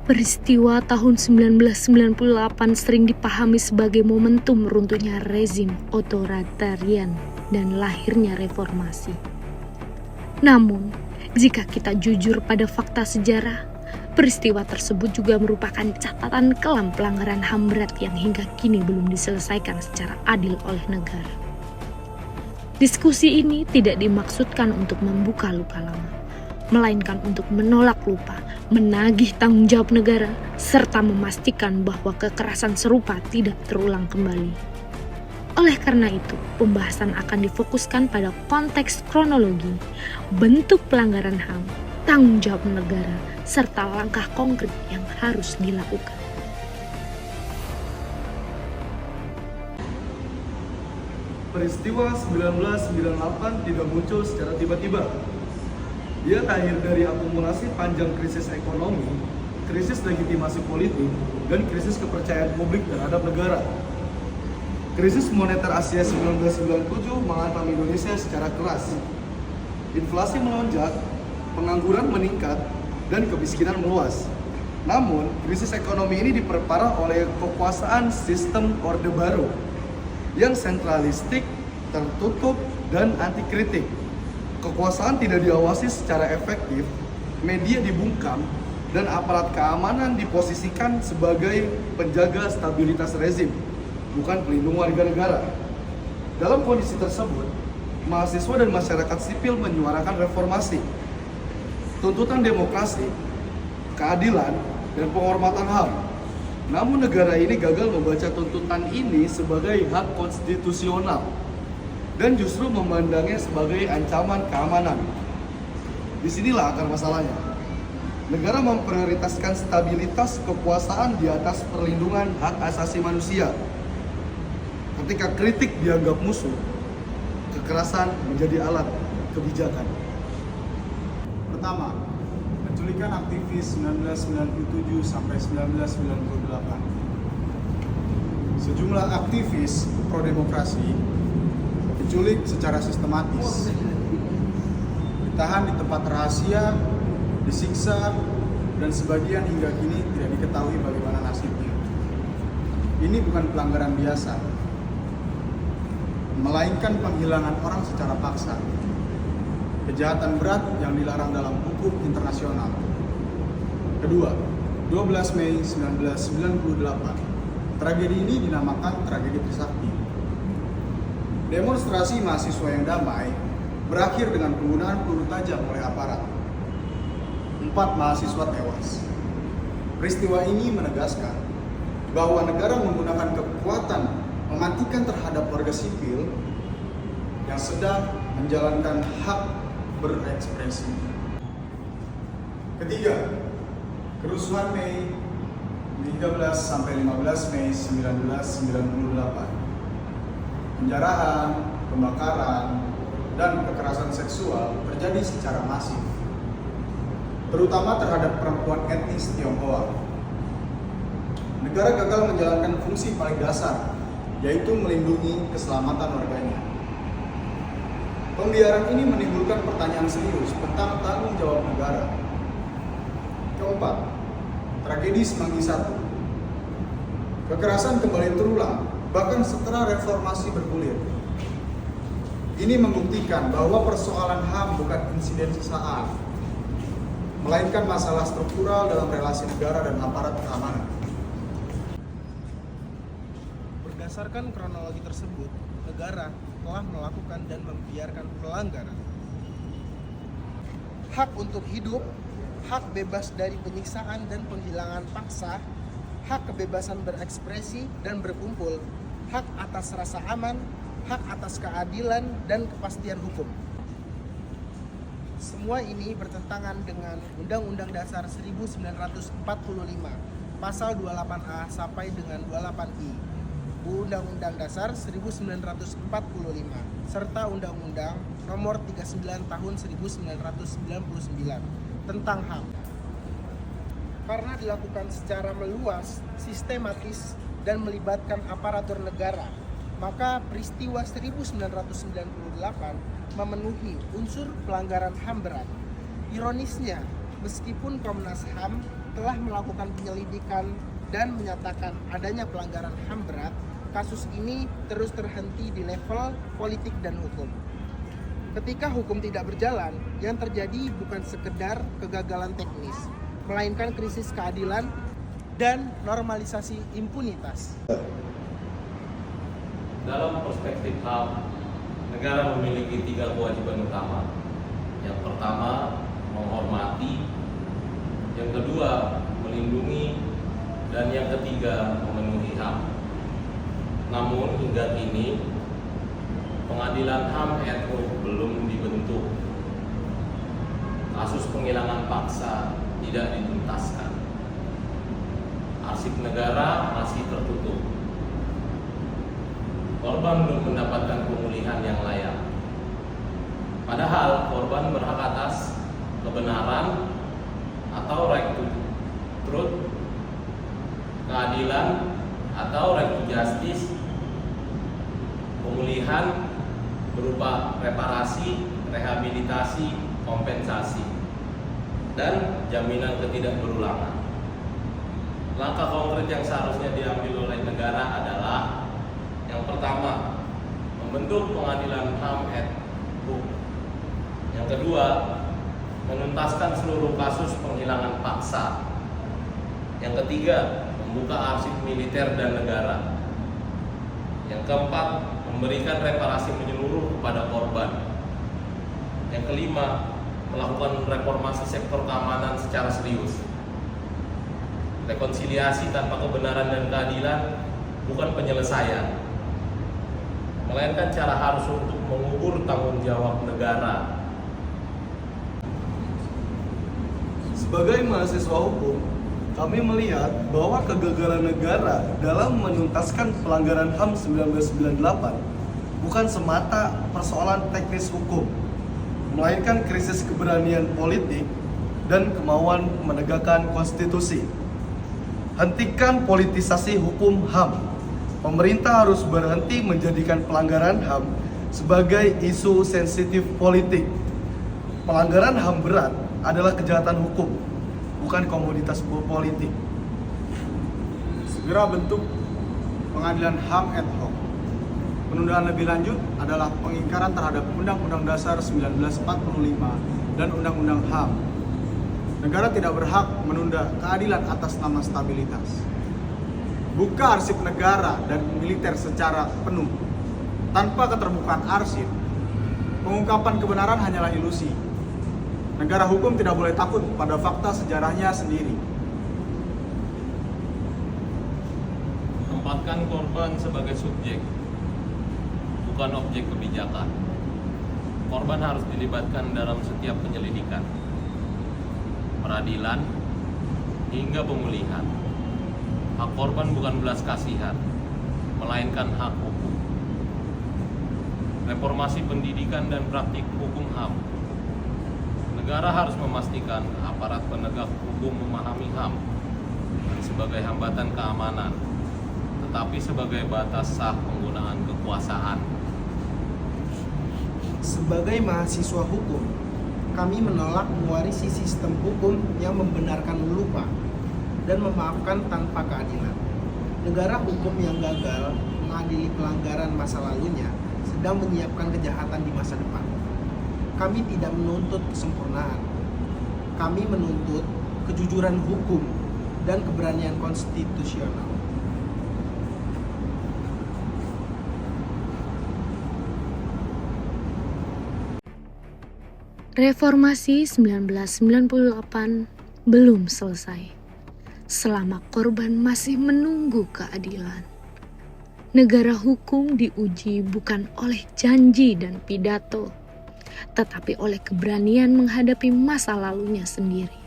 Peristiwa tahun 1998 sering dipahami sebagai momentum runtuhnya rezim otoritarian dan lahirnya reformasi. Namun, jika kita jujur pada fakta sejarah, peristiwa tersebut juga merupakan catatan kelam pelanggaran HAM berat yang hingga kini belum diselesaikan secara adil oleh negara. Diskusi ini tidak dimaksudkan untuk membuka luka lama, melainkan untuk menolak lupa, menagih tanggung jawab negara, serta memastikan bahwa kekerasan serupa tidak terulang kembali. Oleh karena itu, pembahasan akan difokuskan pada konteks kronologi, bentuk pelanggaran HAM, tanggung jawab negara, serta langkah konkret yang harus dilakukan. Peristiwa 1998 tidak muncul secara tiba-tiba. Dia lahir dari akumulasi panjang krisis ekonomi, krisis legitimasi politik, dan krisis kepercayaan publik terhadap negara. Krisis moneter Asia 1997 menghantam Indonesia secara keras. Inflasi melonjak, pengangguran meningkat, dan kemiskinan meluas. Namun, krisis ekonomi ini diperparah oleh kekuasaan sistem Orde Baru yang sentralistik, tertutup, dan anti kritik. Kekuasaan tidak diawasi secara efektif, media dibungkam, dan aparat keamanan diposisikan sebagai penjaga stabilitas rezim, bukan pelindung warga negara. Dalam kondisi tersebut, mahasiswa dan masyarakat sipil menyuarakan reformasi, tuntutan demokrasi, keadilan, dan penghormatan HAM. Namun negara ini gagal membaca tuntutan ini sebagai hak konstitusional dan justru memandangnya sebagai ancaman keamanan. Disinilah akar masalahnya. Negara memprioritaskan stabilitas kekuasaan di atas perlindungan hak asasi manusia. Ketika kritik dianggap musuh, kekerasan menjadi alat kebijakan. Pertama, penculikan aktivis 1997 sampai 1998. Sejumlah aktivis pro-demokrasi diculik secara sistematis, ditahan di tempat rahasia, disiksa, dan sebagian hingga kini tidak diketahui bagaimana nasibnya. Ini bukan pelanggaran biasa, melainkan penghilangan orang secara paksa. Kejahatan berat yang dilarang dalam hukum internasional. Kedua, 12 Mei 1998. Tragedi ini dinamakan tragedi Trisakti. Demonstrasi mahasiswa yang damai berakhir dengan penggunaan peluru tajam oleh aparat. 4 mahasiswa tewas. Peristiwa ini menegaskan bahwa negara menggunakan kekuatan mematikan terhadap warga sipil yang sedang menjalankan hak berekspresi. Ketiga, kerusuhan Mei 13 sampai 15 Mei 1998. Penjarahan, pembakaran, dan kekerasan seksual terjadi secara masif, terutama terhadap perempuan etnis Tionghoa. Negara gagal menjalankan fungsi paling dasar, yaitu melindungi keselamatan warganya. Pembiaran ini menimbulkan pertanyaan serius tentang tanggung jawab negara. Keempat, tragedi Semanggi I. Kekerasan kembali terulang, bahkan setelah reformasi bergulir. Ini membuktikan bahwa persoalan HAM bukan insiden sesaat, melainkan masalah struktural dalam relasi negara dan aparat keamanan. Berdasarkan kronologi tersebut, negara telah melakukan dan membiarkan pelanggaran hak untuk hidup, hak bebas dari penyiksaan dan penghilangan paksa, hak kebebasan berekspresi dan berkumpul, hak atas rasa aman, hak atas keadilan dan kepastian hukum. Semua ini bertentangan dengan Undang-Undang Dasar 1945, Pasal 28A sampai dengan 28I, Undang-Undang Dasar 1945, serta Undang-Undang Nomor 39 Tahun 1999 tentang HAM. Karena dilakukan secara meluas, sistematis, dan melibatkan aparatur negara, maka peristiwa 1998 memenuhi unsur pelanggaran HAM berat. Ironisnya, meskipun Komnas HAM setelah melakukan penyelidikan dan menyatakan adanya pelanggaran HAM berat, kasus ini terus terhenti di level politik dan hukum. Ketika hukum tidak berjalan, yang terjadi bukan sekedar kegagalan teknis, melainkan krisis keadilan dan normalisasi impunitas. Dalam perspektif HAM, negara memiliki 3 kewajiban utama. Yang pertama, menghormati. Yang kedua, melindungi. Dan yang ketiga, memenuhi HAM. Namun hingga kini, pengadilan HAM ad hoc belum dibentuk. Kasus penghilangan paksa tidak dituntaskan. Arsip negara masih tertutup. Korban belum mendapatkan pemulihan yang layak. Padahal korban berhak atas kebenaran atau right to truth, keadilan atau right to justice, pemulihan berupa reparasi, rehabilitasi, kompensasi, dan jaminan ketidakberulangan. Langkah konkret yang seharusnya diambil oleh negara adalah yang pertama, membentuk pengadilan HAM ad hoc. Yang kedua, menuntaskan seluruh kasus penghilangan paksa. Yang ketiga, membuka arsip militer dan negara. Yang keempat, memberikan reparasi menyeluruh kepada korban. Yang kelima, melakukan reformasi sektor keamanan secara serius. Rekonsiliasi tanpa kebenaran dan keadilan bukan penyelesaian, melainkan cara harus untuk mengubur tanggung jawab negara. Sebagai mahasiswa hukum, kami melihat bahwa kegagalan negara dalam menuntaskan pelanggaran HAM 1998 bukan semata persoalan teknis hukum, melainkan krisis keberanian politik dan kemauan menegakkan konstitusi. Hentikan politisasi hukum HAM. Pemerintah harus berhenti menjadikan pelanggaran HAM sebagai isu sensitif politik. Pelanggaran HAM berat adalah kejahatan hukum, bukan komoditas politik. Segera bentuk pengadilan HAM ad hoc. Penundaan lebih lanjut adalah pengingkaran terhadap Undang-Undang Dasar 1945 dan Undang-Undang HAM. Negara tidak berhak menunda keadilan atas nama stabilitas. Buka arsip negara dan militer secara penuh. Tanpa keterbukaan arsip, pengungkapan kebenaran hanyalah ilusi. Negara hukum tidak boleh takut pada fakta sejarahnya sendiri. Tempatkan korban sebagai subjek, bukan objek kebijakan. Korban harus dilibatkan dalam setiap penyelidikan, peradilan, hingga pemulihan. Hak korban bukan belas kasihan, melainkan hak hukum. Reformasi pendidikan dan praktik hukum HAM. Negara harus memastikan aparat penegak hukum memahami HAM bukan sebagai hambatan keamanan, tetapi sebagai batas sah penggunaan kekuasaan. Sebagai mahasiswa hukum, kami menolak mewarisi sistem hukum yang membenarkan lupa dan memaafkan tanpa keadilan. Negara hukum yang gagal mengadili pelanggaran masa lalunya sedang menyiapkan kejahatan di masa depan. Kami tidak menuntut kesempurnaan. Kami menuntut kejujuran hukum dan keberanian konstitusional. Reformasi 1998 belum selesai. Selama korban masih menunggu keadilan. Negara hukum diuji bukan oleh janji dan pidato, tetapi oleh keberanian menghadapi masa lalunya sendiri.